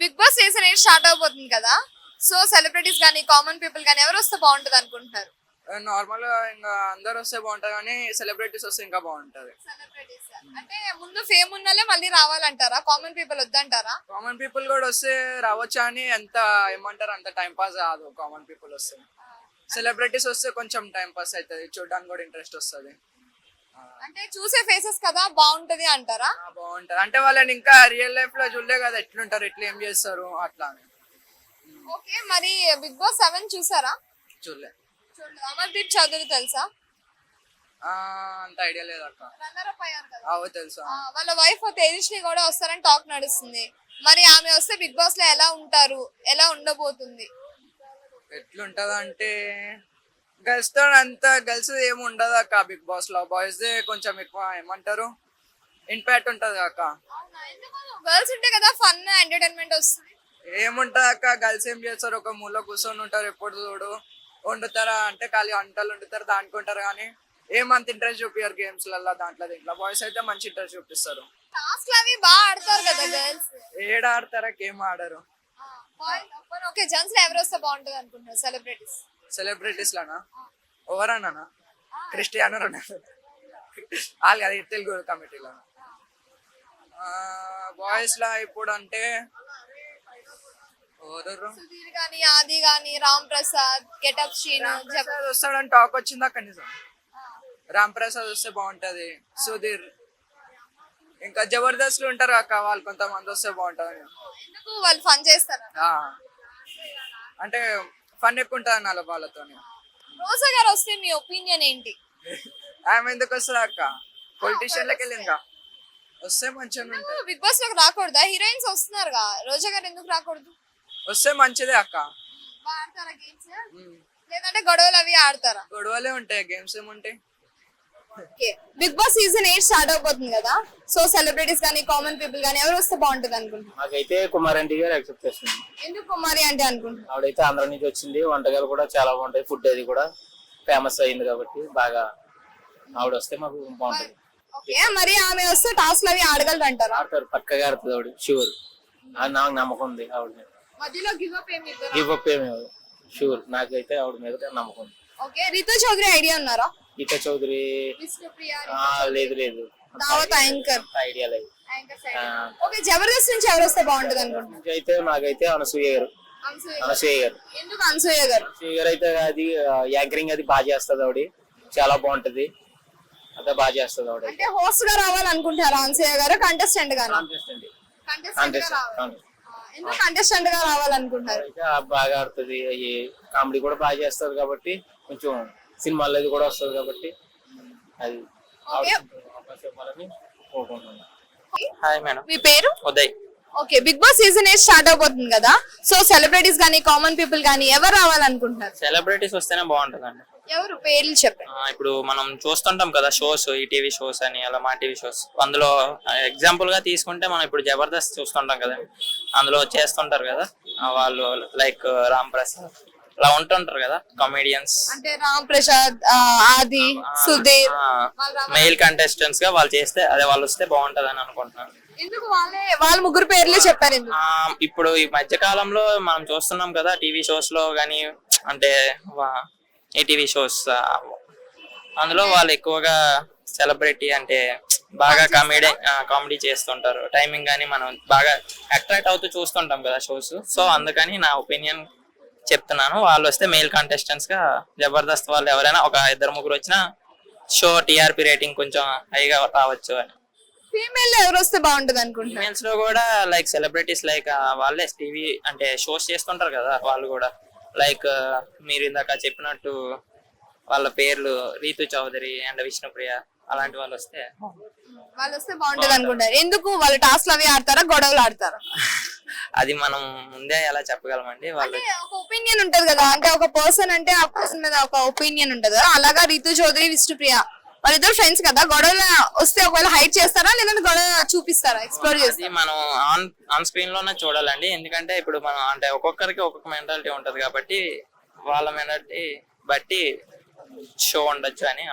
Big Boss season 8 start అవబోతుంది కదా. So celebrities కానీ కామన్ పీపుల్ కానీ ఎవరు వస్తే బాగుంటది అనుకుంటున్నారు? నార్మల్ గా ఇంకా అందరు వస్తే బాగుంటది కానీ సెలబ్రిటీస్ వస్తే ఇంకా బాగుంటది. సెలబ్రిటీస్ అంటే ముందు ఫేమ్ ఉన్నలే మళ్ళీ రావాలంటారా? కామన్ పీపుల్ వద్దంటారా? కామన్ పీపుల్ కూడా వస్తే రావచ్చు అని ఎంత ఏమంటారు అంత టైం పాస్ కాదు. కామన్ పీపుల్ వస్తే సెలబ్రిటీస్ వస్తే కొంచెం టైం పాస్ అవుతుంది, చూడడానికి కూడా ఇంట్రెస్ట్ వస్తుంది. అంటే చూసే ఫేసెస్ కదా బాగుంటది అంటారా? బాగుంటది అంటే వాళ్ళని ఇంకా రియల్ లైఫ్ లో చూడలే కదా, ఎట్లుంటారు ఎట్లా ఏం చేస్తారు అట్లా అని. ఓకే, మరి బిగ్ బాస్ 7 చూసారా? చూడలే. అమర్దీప్ చౌదరి తెలుసా? అంత ఐడియా లేదు అక్క. రన్నర్ అప్ అయ్యారు కదా. అవో తెలుసా. వాళ్ళ వైఫ్ తేజస్వి కూడా వస్తారని టాక్ నడుస్తుంది. మరి ఆమె వస్తే బిగ్ బాస్ లో ఎలా ఉంటారు, ఎలా ఉండబోతుంది? ఎట్లుంటది అంటే గర్ల్స్ తో అంత గర్ల్స్ ఏమి ఉండదు అక్క బిగ్ బాస్ లో. బాయ్స్ దే కొంచెం ఎక్కువ ఏమంటారు ఇంపాక్ట్ ఉంటది అక్క. గర్ల్స్ ఉంటే కదా ఫన్ ఎంటర్టైన్మెంట్ వస్తుంది. ఏముంటది అక్క, గర్ల్స్ ఏం చేస్తారు, ఒక మూల కూర్చొని ఉంటారు ఎప్పుడు చూడు. వండుతారా అంటే ఖాళీ వంటలు వండుతారు దానికి ఉంటారు కానీ ఏమంత ఇంట్రెస్ట్ చూపియారు గేమ్స్ లలో దాంట్లో దీంట్లో. బాయ్స్ అయితే మంచి ఇంట్రెస్ట్ చూపిస్తారు. టాస్క్ అవి బాగా ఆడతారు కదా గర్ల్స్. ఏడ ఆడతారా, గేమ్ ఆడరు. ఓకే, జెంట్స్ లో ఎవరు వస్తే బాగుంటది అనుకుంటున్నారు? సెలబ్రిటీస్ సెలబ్రిటీస్ లానా ఎవరన్నా క్రిస్టియానో రొనాల్డో వాళ్ళు కదా తెలుగు కమిటీలో. బాయ్స్ లా ఇప్పుడు అంటే సుధీర్ గాని, ఆది గాని, రామ్ ప్రసాద్, గెటప్ శ్రీను వస్తాడని టాక్ వచ్చిందా కనీసం. రామ్ ప్రసాద్ వస్తే బాగుంటది. సుధీర్ ఇంకా జబర్దస్త్ లో ఉంటారు అక్క, వాళ్ళు కొంతమంది వస్తే బాగుంటది. ఎందుకు వాళ్ళు ఫన్ చేస్తారా? అంటే ఫన్ ఎక్కువ ఉంటది అన్న వాళ్ళతో. రోజా గారు వస్తే మీ ఒపీనియన్ ఏంటి? ఆమె ఎందుకు వస్తుంది అక్క, పొలిటీషియన్ లకి వెళ్ళిందిగా, వస్తే మంచిగా ఉంటుంది. బిగ్ బాస్ లోకి రాకూడదా? హీరోయిన్స్ వస్తున్నారుగా, రోజా గారు ఎందుకు రాకూడదు? వస్తే మంచిదే అక్క. ఆడతారా గేమ్స్ లేదంటే గొడవలు అవి ఆడతారా? గొడవలే ఉంటాయి, గేమ్స్ ఏముంటాయి. బిగ్ బాస్ సీజన్ 8 స్టార్ట్ అవబోతుంది కదా. సో సెలబ్రిటీస్ కానీ కామన్ పీపుల్ కానీ ఎవరు వస్తే బాగుంటది అనుకుంటున్నారు? నాకైతే కుమార్ ఆంటీ గారు యాక్సెప్ట్ చేస్తుంది. ఎందుకు కుమారి అంటే అనుకుంటున్నారు? ఆవిడైతే ఆంధ్ర నుంచి వచ్చింది, వంటకాలు కూడా చాలా బాగుంటాయి, ఫుడ్ అది కూడా ఫేమస్ అయింది కాబట్టి బాగా ఆవిడ వస్తే మాకు బాగుంటుంది. ఓకే, మరి ఆమె వస్తే టాస్క్ అవి ఆడగలరు అంటారా? ఆడతారు, పక్కగా ఆడుతుంది ఆవిడ, షూర్. నాకు నమ్మకం ఉంది ఆవిడ మీద. మధ్యలో గివ్ అప్ ఏమి ఇవ్వరా? గివ్ అప్ ఏమి షూర్, నాకైతే ఆవిడ మీద నమ్మకం ఉంది. ఓకే, రితు చౌదరి ఐడియా ఉన్నారా? గీతా చౌదరి లేదు లేదు, దావత్ యాంకర్ ఐడియా లేదు. ఓకే, జబర్దస్త్ నుంచి ఎవరు వస్తే బాగుంటది అనుకుంటున్నారు? అయితే నాకైతే అనసూయ గారు. అనసూయ గారు ఎందుకు అనసూయ గారు? అనసూయ గారు అయితే అది యాంకరింగ్ అది బాగా చేస్తుంది ఆవిడ, చాలా బాగుంటది, అదే బాగా చేస్తుంది ఆవిడ. అంటే హోస్ట్ గా రావాలనుకుంటారా అనసూయ గారు, కంటెస్టెంట్ గా? ఎందుకు కంటెస్టెంట్ గా రావాలనుకుంటారు? బాగా ఆడుతుంది, కామెడీ కూడా బాగా చేస్తారు కాబట్టి కొంచెం సినిమాల్లో అది కూడా వస్తుంది కాబట్టి అది హాయ్ మేడం, మీ పేరు? Uday. Okay, Bigg Boss season 8 start అవబోతుంది కదా. సో సెలబ్రిటీస్ గానీ కామన్ పీపుల్ గానీ ఎవరు రావాలనుకుంటున్నారు? సెలబ్రిటీస్ వస్తేనే బాగుంటుందండి. ఎవరు పేర్లు చెప్పండి. ఇప్పుడు మనం చూస్తుంటాం కదా షోస్, ఈ టీవీ షోస్ అని అలా మా టీవీ షోస్. అందులో ఎగ్జాంపుల్ గా తీసుకుంటే మనం ఇప్పుడు జబర్దస్త్ చూస్తుంటాం కదా, అందులో చేస్తుంటారు కదా వాళ్ళు, లైక్ రామ్ ప్రసాద్ అలా ఉంటుంటారు కదా కామెడియన్స్. అంటే రామ్ ప్రసాద్, ఆది, సుధీర్, మెయిల్ కంటెస్టెంట్స్ గా వాళ్ళు చేస్తే అదే వాళ్ళు వస్తే బాగుంటది అని అనుకుంటున్నాను. ఎందుకు వాళ్ళ ముగ్గురు పేర్లే చెప్పారు? ఇప్పుడు ఈ మధ్య కాలంలో మనం చూస్తున్నాం కదా టీవీ షోస్ లో గానీ, అంటే ఈ టీవీ షోస్ అందులో వాళ్ళు ఎక్కువగా సెలబ్రిటీ అంటే బాగా కామెడీ చేస్తుంటారు. టైమింగ్ గానీ మనం బాగా అట్రాక్ట్ అవుతూ చూస్తుంటాం కదా షోస్. సో అందుకని నా ఒపీనియన్ చెప్తున్నాను, వాళ్ళు వస్తే మెయిల్ కంటెస్టెంట్స్ గా జబర్దస్త్ వాళ్ళు ఎవరైనా ఒక ఇద్దరు ముగ్గురు వచ్చినా షో టీఆర్పీ రేటింగ్ కొంచెం హైగా రావచ్చు అని. ఫీమేల్ ఎవరు వస్తే బాగుంటది అనుకుంటున్నారు? ఫీమేల్స్ లో కూడా లైక్ సెలబ్రిటీస్, లైక్ వాళ్ళే టీవీ అంటే షోస్ చేస్తుంటారు కదా వాళ్ళు కూడా, లైక్ మీరు ఇందాక చెప్పినట్టు వాళ్ళ పేర్లు రీతు చౌదరి అండ్ విష్ణుప్రియ అలాంటి వాళ్ళు వస్తే బాగుంటది అనుకుంటారు. ఎందుకు వాళ్ళు టాస్క్ అవి ఆడతారా, గొడవలు ఆడతారా? అది మనం ముందే ఎలా చెప్పగలమండి. వాళ్ళు ఒక ఒపీనియన్ ఉంటది కదా, అంటే ఒక పర్సన్ అంటే ఆ పర్సన్ మీద ఒక ఒపీనియన్ ఉంటది కదా. అలాగా రీతు చౌదరి, విష్ణుప్రియ వాళ్ళిద్దరు ఫ్రెండ్స్ కదా, గొడవలు వస్తే ఒకవేళ హైట్ చేస్తారా లేదంటే గొడవ చూపిస్తారా, ఎక్స్ప్లోర్ చేస్తారా? మనం ఆన్ స్క్రీన్ లోనే చూడాలండి. ఎందుకంటే ఇప్పుడు మనం అంటే ఒక్కొక్కరికి ఒక్కొక్క మెంటాలిటీ ఉంటది కాబట్టి వాళ్ళ మెంటాలిటీ బట్టి షో ఉండొచ్చు అని అనుకుంటున్నాను.